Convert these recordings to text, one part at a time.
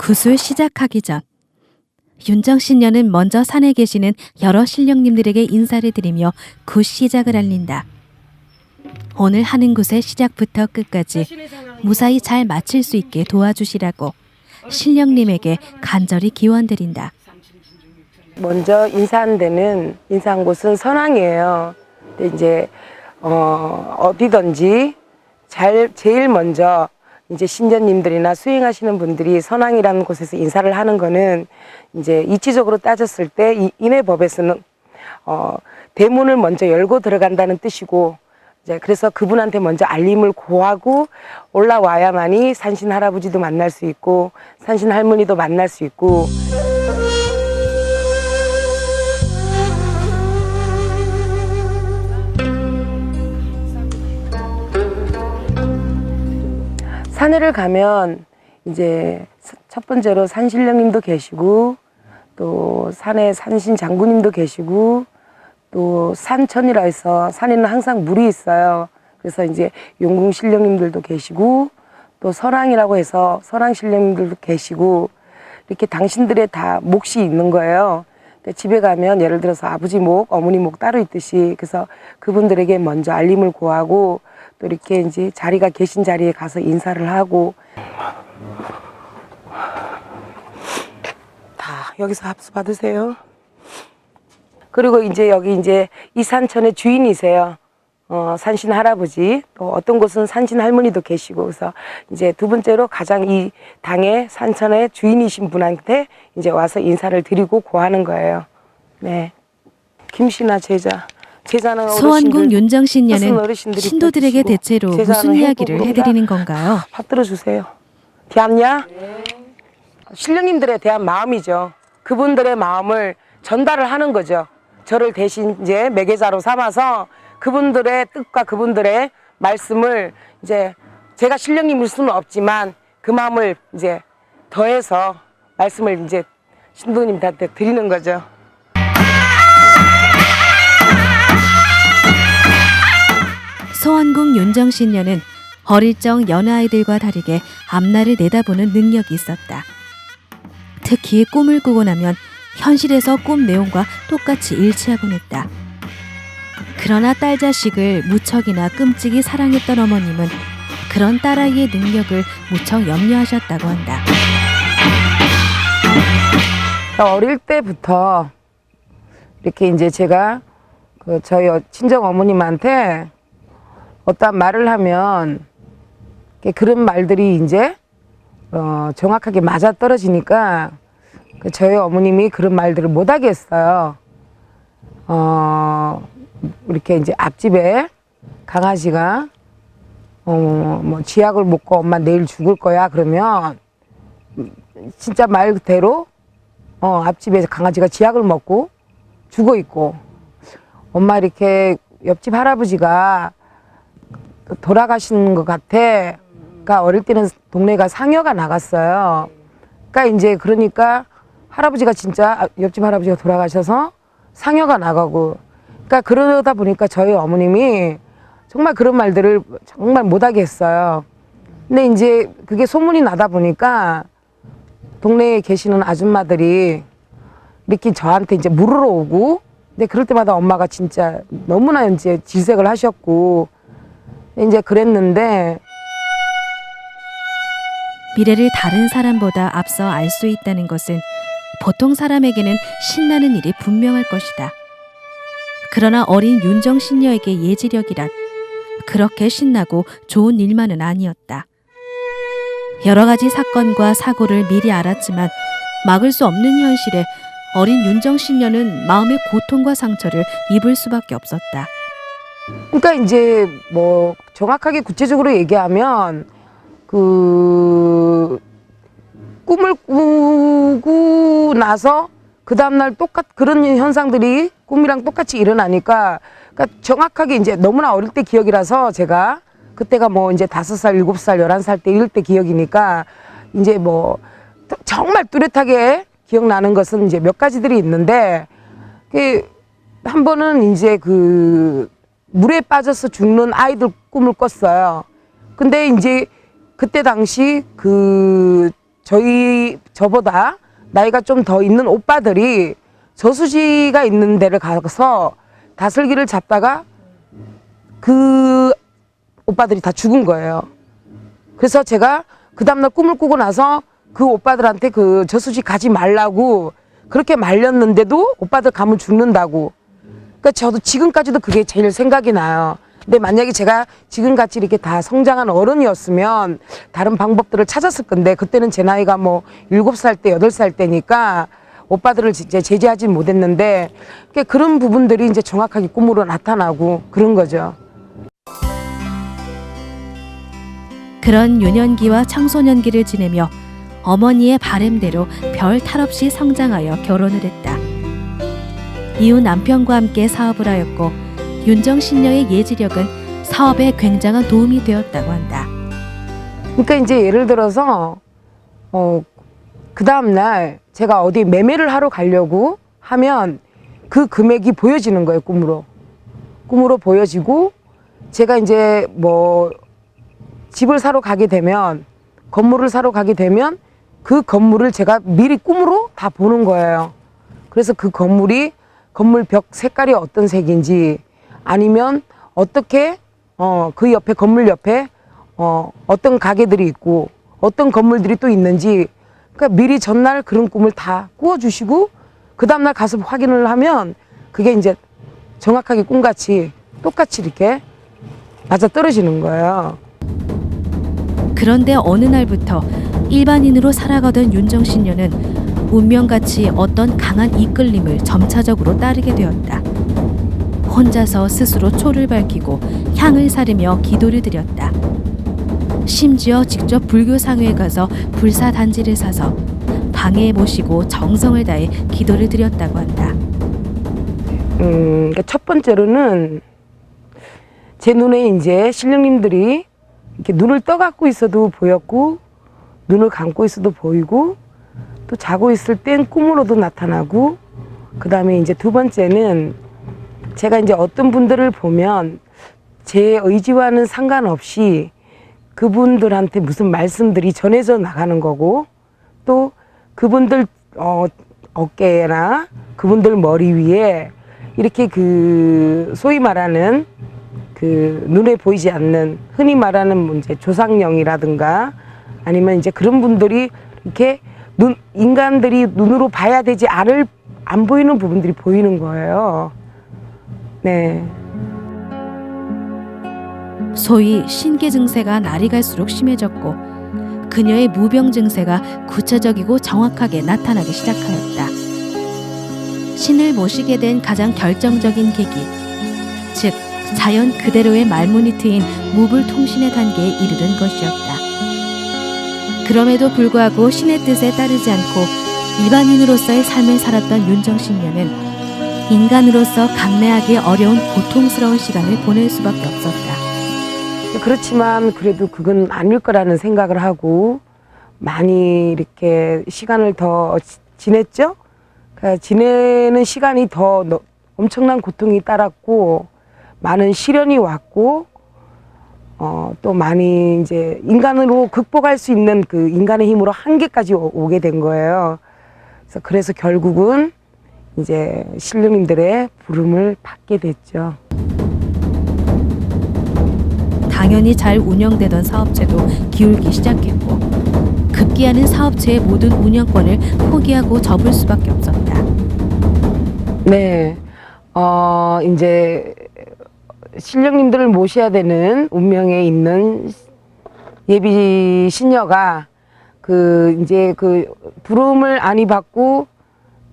구술 시작하기 전 윤정 신녀는 먼저 산에 계시는 여러 신령님들에게 인사를 드리며 굿 시작을 알린다. 오늘 하는 굿의 시작부터 끝까지 무사히 잘 마칠 수 있게 도와주시라고 신령님에게 간절히 기원드린다. 먼저 인사한 데는 인사한 곳은 선왕이에요. 근데 이제 어디든지 제일 먼저 이제 신전님들이나 수행하시는 분들이 선왕이라는 곳에서 인사를 하는 거는 이제 이치적으로 따졌을 때 인해법에서는 대문을 먼저 열고 들어간다는 뜻이고, 이제 그래서 그분한테 먼저 알림을 고하고 올라와야만이 산신 할아버지도 만날 수 있고 산신 할머니도 만날 수 있고. 산에를 가면 이제 첫 번째로 산신령님도 계시고 또 산에 산신 장군님도 계시고 또 산천이라 해서 산에는 항상 물이 있어요. 그래서 이제 용궁 신령님들도 계시고 또 설왕이라고 해서 설왕 신령님들도 계시고 이렇게 당신들의 다 몫이 있는 거예요. 집에 가면 예를 들어서 아버지 목, 어머니 목 따로 있듯이 그래서 그분들에게 먼저 알림을 구하고 또 이렇게 이제 자리가 계신 자리에 가서 인사를 하고 다 여기서 합수 받으세요. 그리고 이제 여기 이제 이 산천의 주인이세요. 산신 할아버지, 또 어떤 곳은 산신 할머니도 계시고, 그래서 이제 두 번째로 가장 이 당의 산천의 주인이신 분한테 이제 와서 인사를 드리고 고하는 거예요. 네. 김씨나 제자는 소원궁 윤정 신녀는 신도들에게 대체로 무슨 이야기를 해드리는 건가요? 밥 들어주세요. 대합냐? 신령님들에 대한 마음이죠. 그분들의 마음을 전달을 하는 거죠. 저를 대신 이제 매개자로 삼아서 그분들의 뜻과 그분들의 말씀을 이제 제가 신령님일 수는 없지만 그 마음을 이제 더해서 말씀을 이제 신도님들한테 드리는 거죠. 소원궁 윤정 신녀는 어릴 적 여느 아이들과 다르게 앞날을 내다보는 능력이 있었다. 특히 꿈을 꾸고 나면 현실에서 꿈 내용과 똑같이 일치하곤 했다. 그러나 딸 자식을 무척이나 끔찍이 사랑했던 어머님은 그런 딸아이의 능력을 무척 염려하셨다고 한다. 어릴 때부터 이렇게 이제 제가 저희 친정 어머님한테 어떤 말을 하면 그런 말들이 이제 정확하게 맞아 떨어지니까 저희 어머님이 그런 말들을 못 하겠어요. 이렇게 이제 앞집에 강아지가 뭐 쥐약을 먹고 엄마 내일 죽을 거야 그러면 진짜 말 그대로 앞집에서 강아지가 쥐약을 먹고 죽어 있고 엄마 이렇게 옆집 할아버지가 돌아가신 것 같아. 그러니까 어릴 때는 동네가 상여가 나갔어요. 그러니까 이제 그러니까 할아버지가 진짜 옆집 할아버지가 돌아가셔서 상여가 나가고 그러니까 그러다 보니까 저희 어머님이 정말 그런 말들을 정말 못하게 했어요. 근데 이제 그게 소문이 나다 보니까 동네에 계시는 아줌마들이 이렇게 저한테 이제 물으러 오고 근데 그럴 때마다 엄마가 진짜 너무나 이제 질색을 하셨고 이제 그랬는데 미래를 다른 사람보다 앞서 알 수 있다는 것은 보통 사람에게는 신나는 일이 분명할 것이다. 그러나 어린 윤정 신녀에게 예지력이란 그렇게 신나고 좋은 일만은 아니었다. 여러 가지 사건과 사고를 미리 알았지만 막을 수 없는 현실에 어린 윤정 신녀는 마음의 고통과 상처를 입을 수밖에 없었다. 그러니까 이제 뭐 정확하게 구체적으로 얘기하면 그 꿈을 꾸고 나서 그 다음날 그런 현상들이 꿈이랑 똑같이 일어나니까 그러니까 정확하게 이제 너무나 어릴 때 기억이라서 제가 그때가 뭐 이제 5살, 7살, 11살 때 이럴 때 기억이니까 이제 뭐 정말 뚜렷하게 기억나는 것은 이제 몇 가지들이 있는데 한 번은 이제 그 물에 빠져서 죽는 아이들 꿈을 꿨어요. 근데 이제 그때 당시 그 저보다 나이가 좀 더 있는 오빠들이 저수지가 있는 데를 가서 다슬기를 잡다가 그 오빠들이 다 죽은 거예요. 그래서 제가 그 다음날 꿈을 꾸고 나서 그 오빠들한테 그 저수지 가지 말라고 그렇게 말렸는데도 오빠들 가면 죽는다고. 그러니까 저도 지금까지도 그게 제일 생각이 나요. 근데 만약에 제가 지금같이 이렇게 다 성장한 어른이었으면 다른 방법들을 찾았을 건데 그때는 제 나이가 뭐 7살 때, 8살 때니까 오빠들을 이제 제지하지 못했는데 그런 부분들이 이제 정확하게 꿈으로 나타나고 그런 거죠. 그런 유년기와 청소년기를 지내며 어머니의 바램대로 별 탈 없이 성장하여 결혼을 했다. 이후 남편과 함께 사업을 하였고 윤정 신녀의 예지력은 사업에 굉장한 도움이 되었다고 한다. 그러니까 이제 예를 들어서 그 다음날 제가 어디 매매를 하러 가려고 하면 그 금액이 보여지는 거예요. 꿈으로 보여지고 제가 이제 뭐 집을 사러 가게 되면 건물을 사러 가게 되면 그 건물을 제가 미리 꿈으로 다 보는 거예요. 그래서 그 건물 벽 색깔이 어떤 색인지 아니면 어떻게 그 옆에 건물 옆에 어떤 가게들이 있고 어떤 건물들이 또 있는지 그러니까 미리 전날 그런 꿈을 다 꾸어주시고 그 다음날 가서 확인을 하면 그게 이제 정확하게 꿈같이 똑같이 이렇게 맞아 떨어지는 거예요. 그런데 어느 날부터 일반인으로 살아가던 윤정 신녀는 운명같이 어떤 강한 이끌림을 점차적으로 따르게 되었다. 혼자서 스스로 초를 밝히고 향을 사르며 기도를 드렸다. 심지어 직접 불교 상회에 가서 불사 단지를 사서 방에 모시고 정성을 다해 기도를 드렸다고 한다. 그러니까 첫 번째로는 제 눈에 이제 신령님들이 이렇게 눈을 떠갖고 있어도 보였고 눈을 감고 있어도 보이고 또 자고 있을 땐 꿈으로도 나타나고 그 다음에 이제 두 번째는 제가 이제 어떤 분들을 보면 제 의지와는 상관없이 그분들한테 무슨 말씀들이 전해져 나가는 거고 또 그분들 어깨나 그분들 머리 위에 이렇게 그 소위 말하는 그 눈에 보이지 않는 흔히 말하는 문제 조상령이라든가 아니면 이제 그런 분들이 이렇게 인간들이 눈으로 봐야 되지 안 보이는 부분들이 보이는 거예요. 네. 소위 신계 증세가 날이 갈수록 심해졌고 그녀의 무병 증세가 구체적이고 정확하게 나타나기 시작하였다. 신을 모시게 된 가장 결정적인 계기, 즉 자연 그대로의 말문이 트인 무불통신의 단계에 이르는 것이었다. 그럼에도 불구하고 신의 뜻에 따르지 않고 일반인으로서의 삶을 살았던 윤정 신녀는 인간으로서 감내하기 어려운 고통스러운 시간을 보낼 수밖에 없었다. 그렇지만 그래도 그건 아닐 거라는 생각을 하고 많이 이렇게 시간을 더 지냈죠. 그러니까 지내는 시간이 더 엄청난 고통이 따랐고 많은 시련이 왔고 또 많이 이제 인간으로 극복할 수 있는 그 인간의 힘으로 한계까지 오게 된 거예요. 그래서 결국은 이제 신령님들의 부름을 받게 됐죠. 당연히 잘 운영되던 사업체도 기울기 시작했고 급기야는 사업체의 모든 운영권을 포기하고 접을 수밖에 없었다. 네, 이제 신령님들을 모셔야 되는 운명에 있는 예비 신녀가 이제 그 부름을 안이 받고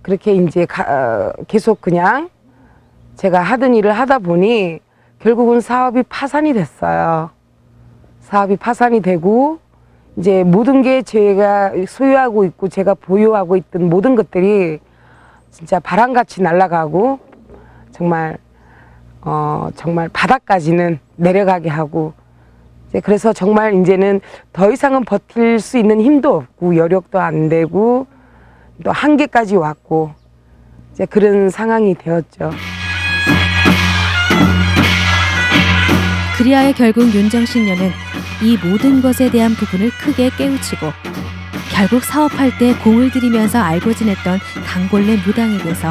그렇게 이제 계속 그냥 제가 하던 일을 하다 보니 결국은 사업이 파산이 됐어요. 사업이 파산이 되고 이제 모든 게 제가 소유하고 있고 제가 보유하고 있던 모든 것들이 진짜 바람같이 날아가고 정말 바닥까지는 내려가게 하고 이제 그래서 정말 이제는 더 이상은 버틸 수 있는 힘도 없고 여력도 안 되고 또 한계까지 왔고 이제 그런 상황이 되었죠. 그리하여 결국 윤정 신녀는 이 모든 것에 대한 부분을 크게 깨우치고 결국 사업할 때 공을 들이면서 알고 지냈던 단골네 무당에게서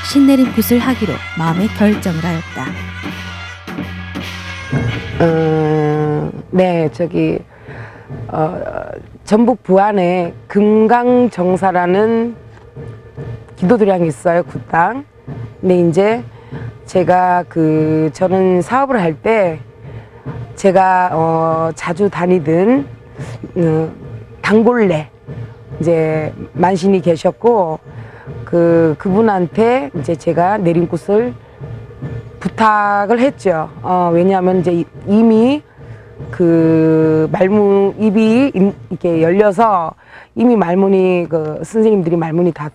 신내림 굿을 하기로 마음의 결정을 하였다. 네, 전북 부안에 금강정사라는 기도도량이 있어요, 굿당. 근데 이제 제가 저는 사업을 할 때 제가 자주 다니던 단골네 이제 만신이 계셨고 그분한테 이제 제가 내림굿을 부탁을 했죠. 왜냐하면 이제 이미 입이 이렇게 열려서 이미 말문이 선생님들이 말문이 다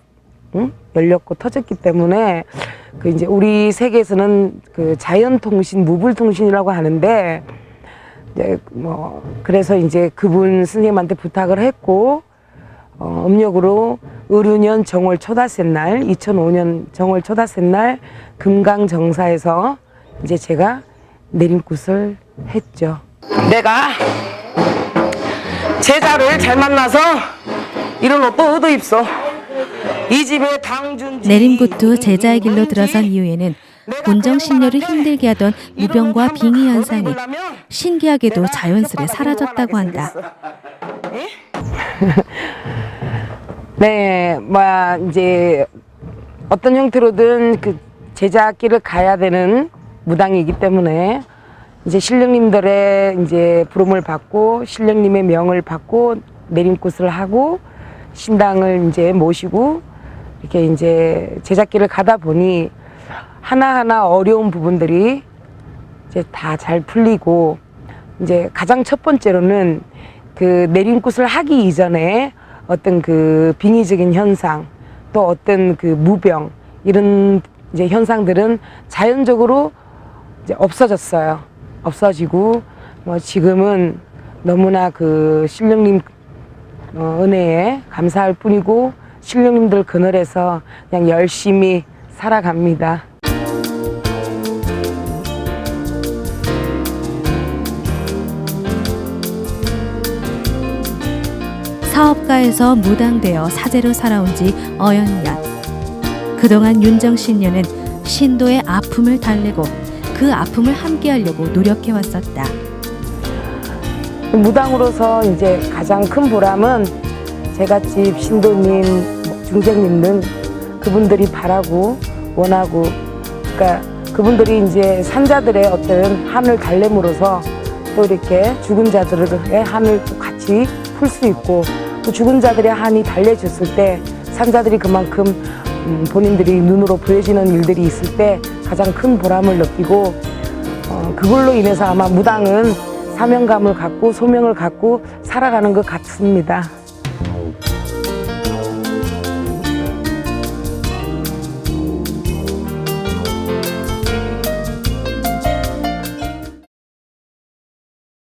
열렸고 터졌기 때문에 이제 우리 세계에서는 자연통신, 무불통신이라고 하는데 이제 그래서 이제 그분 선생님한테 부탁을 했고 음력으로 을유년 정월 초닷새 날 2005년 정월 초닷새 날 금강정사에서 이제 제가 내림굿을 했죠. 내가 제자를 잘 만나서 이런 옷도 얻어 입소. 이 집에 당준지 내림굿도 제자의 길로 들어선 이후에는 운정신녀를 힘들게 하던 무병과 빙의 현상이 신기하게도 자연스레 사라졌다고 한다. 네, 이제 어떤 형태로든 제자길을 가야 되는 무당이기 때문에 이제 신령님들의 이제 부름을 받고 신령님의 명을 받고 내림굿을 하고 신당을 이제 모시고 이렇게 이제 제자길을 가다 보니 하나하나 어려운 부분들이 이제 다 잘 풀리고 이제 가장 첫 번째로는 내림굿을 하기 이전에 어떤 빙의적인 현상 또 어떤 무병 이런 이제 현상들은 자연적으로 이제 없어졌어요. 없어지고 지금은 너무나 신령님 은혜에 감사할 뿐이고 신령님들 그늘에서 그냥 열심히 살아갑니다. 사업가에서 무당되어 사제로 살아온 지 어연년. 그동안 윤정신녀는 신도의 아픔을 달래고 그 아픔을 함께하려고 노력해왔었다. 무당으로서 이제 가장 큰 보람은 제갓집 신도님, 중생님들 그분들이 바라고 원하고 그러니까 그분들이 이제 산자들의 어떤 한을 달램으로써 또 이렇게 죽은 자들의 한을 또 같이 풀 수 있고 또 죽은 자들의 한이 달래졌을 때 산자들이 그만큼 본인들이 눈으로 보여지는 일들이 있을 때 가장 큰 보람을 느끼고 그걸로 인해서 아마 무당은 사명감을 갖고 소명을 갖고 살아가는 것 같습니다.